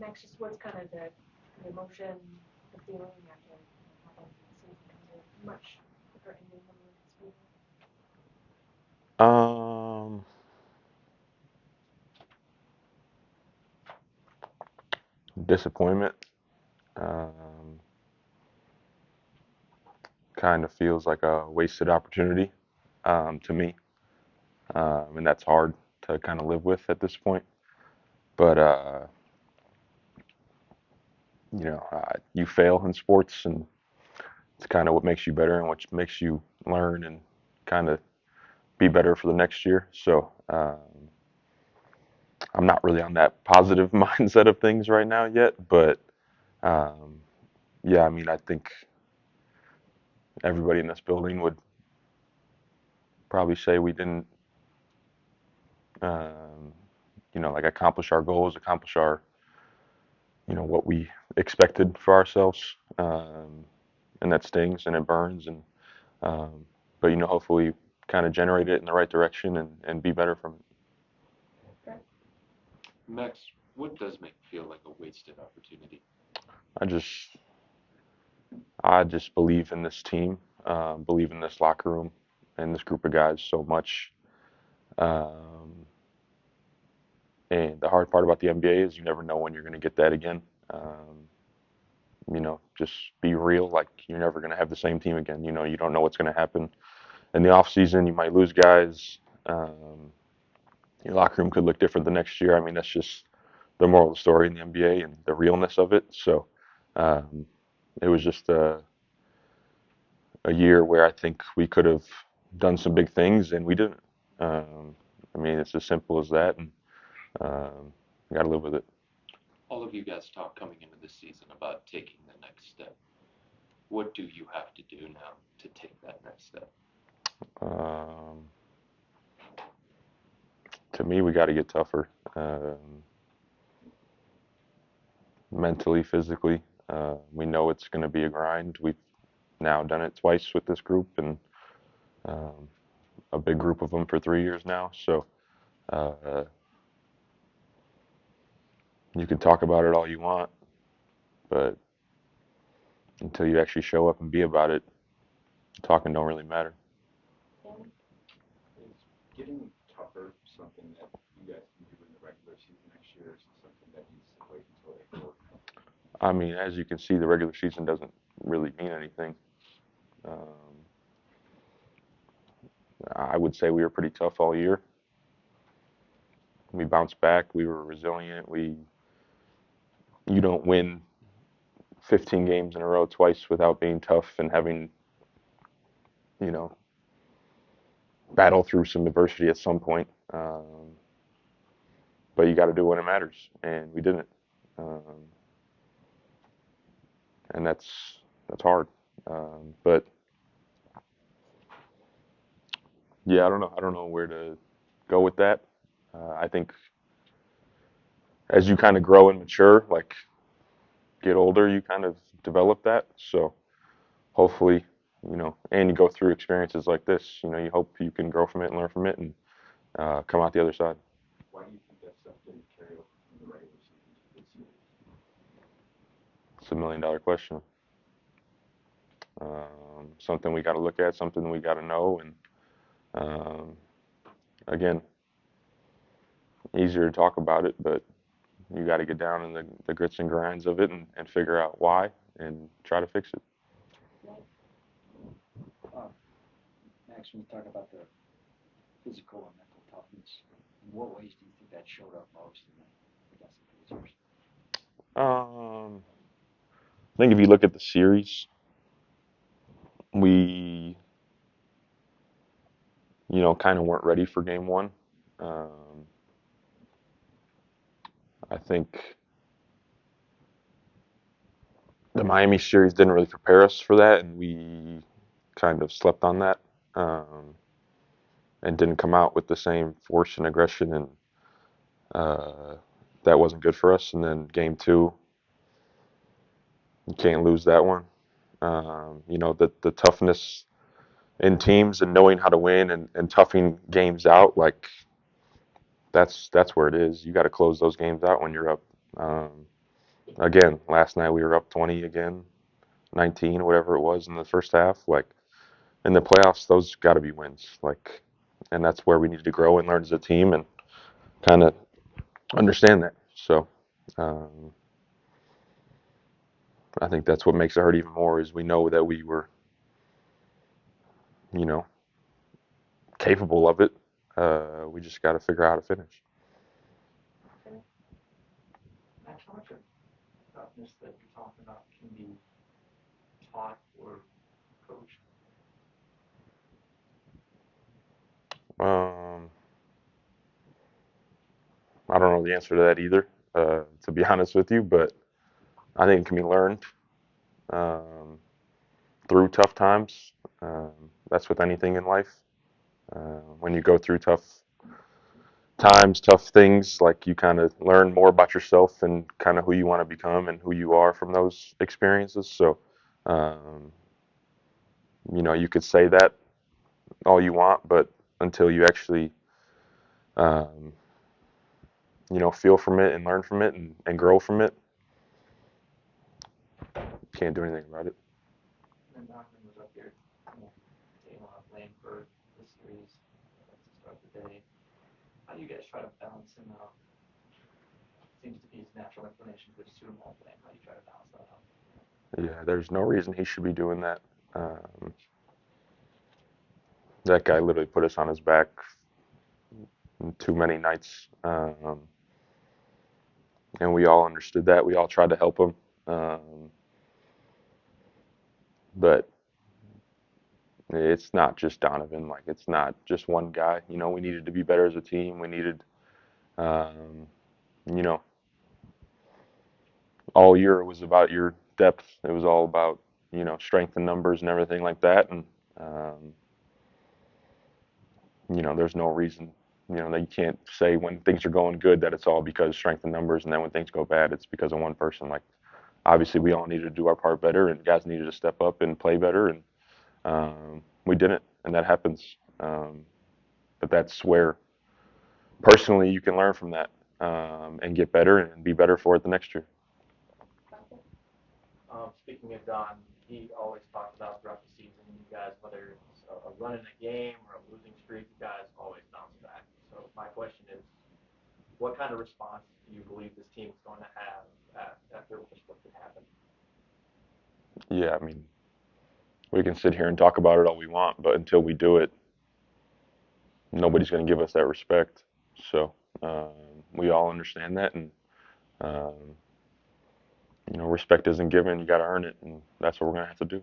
Max, just what's kind of the emotion, the feeling after having the season come to a much quicker ending than you anticipated? Um, Disappointment. Um, Kind of feels like a wasted opportunity to me, and that's hard to kind of live with at this point. But you fail in sports, and it's kind of what makes you better and what makes you learn and kind of be better for the next year. So I'm not really on that positive mindset of things right now yet, but um, yeah, I mean, I think everybody in this building would probably say we didn't, um, like accomplish our goals, accomplish our, what we expected for ourselves, and that stings and it burns, and um, but hopefully, kind of generate it in the right direction and be better from it. Max, what does make it feel like a wasted opportunity? I just, I just believe in this team, believe in this locker room and this group of guys so much. Um, and the hard part about the NBA is you never know when you're going to get that again. Just be real. Like you're never going to have the same team again. You don't know what's going to happen in the off season. You might lose guys. Your locker room could look different the next year. I mean, that's just the moral of the story in the NBA and the realness of it. So um, it was just a year where I think we could have done some big things and we didn't. Um, I mean, it's as simple as that, and you got to live with it. All of you guys talk coming into this season about taking the next step. What do you have to do now to take that next step? Um, to me, we got to get tougher, mentally, physically. We know it's going to be a grind. We've now done it twice with this group, and um, a big group of them for 3 years now. So uh, you can talk about it all you want, but until you actually show up and be about it, talking don't really matter. And Is getting tougher something that you guys can do in the regular season next year, or is it something that needs to wait until April? I mean, as you can see, the regular season doesn't really mean anything. Um, I would say we were pretty tough all year. We bounced back. We were resilient. You don't win 15 games in a row twice without being tough and having, you know, battle through some adversity at some point. But you got to do it when it matters, and we didn't. Um, and that's hard. But yeah, I don't know. I don't know where to go with that. I think as you kind of grow and mature, like get older, you kind of develop that. So hopefully, and you go through experiences like this, you hope you can grow from it and learn from it and come out the other side. Why do you think that stuff didn't carry over from the regular season to this series? It's $1 million question. Something we got to look at, something we got to know, and um, again, easier to talk about it, but you got to get down in the grits and grinds of it and figure out why and try to fix it. Uh, Max, when you talk about the physical and mental toughness, in what ways do you think that showed up most against the Pacers? I think if you look at the series, we, kind of weren't ready for game one. Um, I think the Miami series didn't really prepare us for that, and we kind of slept on that and didn't come out with the same force and aggression, and uh, that wasn't good for us. And then game two, you can't lose that one. The toughness in teams and knowing how to win and toughing games out, like that's where it is. You got to close those games out when you're up. Um, again, last night we were up 20 again, 19, whatever it was in the first half. Like in the playoffs, those got to be wins. Like, and that's where we need to grow and learn as a team and kind of understand that. So, um, I think that's what makes it hurt even more is we know that we were, you know, capable of it. We just got to figure out how to finish. Max, how much of toughness that you're talking about can be taught or coached? I don't know the answer to that either, to be honest with you, but I think it can be learned um, through tough times. That's with anything in life. When you go through tough times, tough things, like you kind of learn more about yourself and kind of who you want to become and who you are from those experiences. So, um, you could say that all you want, but until you actually, um, feel from it and learn from it and grow from it, you can't do anything about it. And Nachman was up here, taking a lot of blame for the series to start the day. How do you guys try to balance him out? Seems to be his natural inclination to assume all blame. How do you try to balance that out? Yeah, there's no reason he should be doing that. That guy literally put us on his back too many nights, and we all understood that. We all tried to help him, but it's not just Donovan. Like it's not just one guy. We needed to be better as a team. We needed, um, you know, all year it was about your depth. It was all about strength and numbers and everything like that. And um, there's no reason that you can't say when things are going good that it's all because strength and numbers, and then when things go bad, it's because of one person. Like obviously we all needed to do our part better, and guys needed to step up and play better, and we didn't, and that happens. But that's where personally you can learn from that and get better and be better for it the next year. Speaking of Don, he always talks about throughout the season, you guys, whether it's a run in a game or a losing streak, you guys always bounce back. So my question is, what kind of response do you believe this team is going to have after just what could happen? Yeah, I mean, we can sit here and talk about it all we want, but until we do it, nobody's going to give us that respect. So we all understand that, and um, respect isn't given; you got to earn it, and that's what we're going to have to do.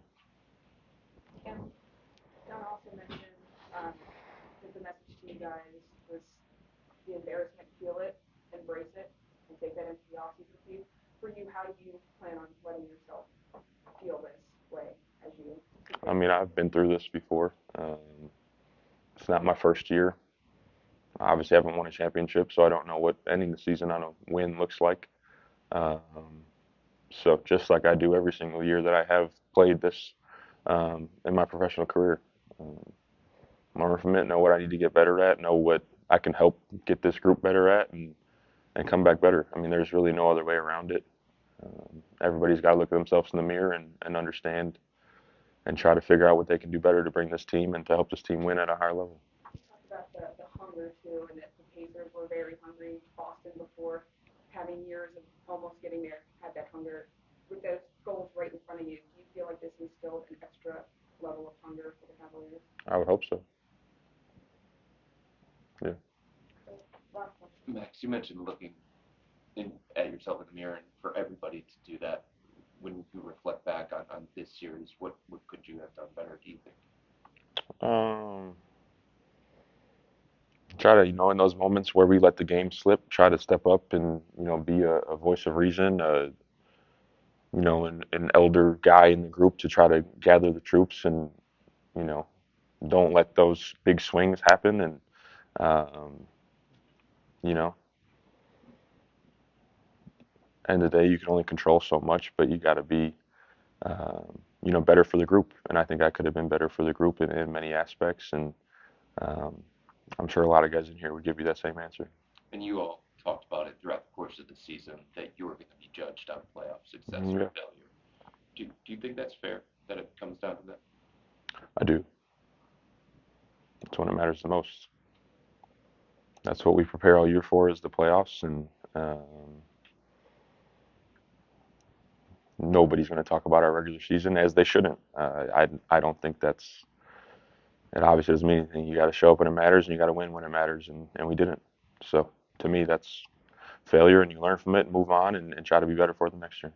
And John also mentioned that the message to you guys was the embarrassment, feel it, embrace it, and take that into the offseason with you. For you, how do you plan on letting yourself feel this way as you? I mean, I've been through this before. It's not my first year. I obviously haven't won a championship, so I don't know what ending the season on a win looks like. Um, so just like I do every single year that I have played this in my professional career, um, learn from it, know what I need to get better at, know what I can help get this group better at, and come back better. I mean, there's really no other way around it. Everybody's got to look at themselves in the mirror and understand and try to figure out what they can do better to bring this team and to help this team win at a higher level. Talk about the hunger too, and that the Pacers were very hungry. Boston before having years of almost getting there had that hunger. With those goals right in front of you, do you feel like this instilled an extra level of hunger for the Cavaliers? I would hope so. Yeah. Last question. Max, you mentioned looking at yourself in the mirror, and for everybody to do that. When you reflect back on this series, what could you have done better, do you think? Try to, in those moments where we let the game slip, try to step up and, be a voice of reason, an elder guy in the group to try to gather the troops and, you know, don't let those big swings happen. And, um, you know, end of the day, you can only control so much, but you got to be, better for the group. And I think I could have been better for the group in many aspects. And um, I'm sure a lot of guys in here would give you that same answer. And you all talked about it throughout the course of the season that you were going to be judged on play. success Yeah. or failure. Do you think that's fair, that it comes down to that? I do. That's when it matters the most. That's what we prepare all year for, is the playoffs, and nobody's going to talk about our regular season, as they shouldn't. I don't think it obviously doesn't mean anything. You got to show up when it matters, and you got to win when it matters, and we didn't. So to me, that's failure, and you learn from it and move on and try to be better for the next year.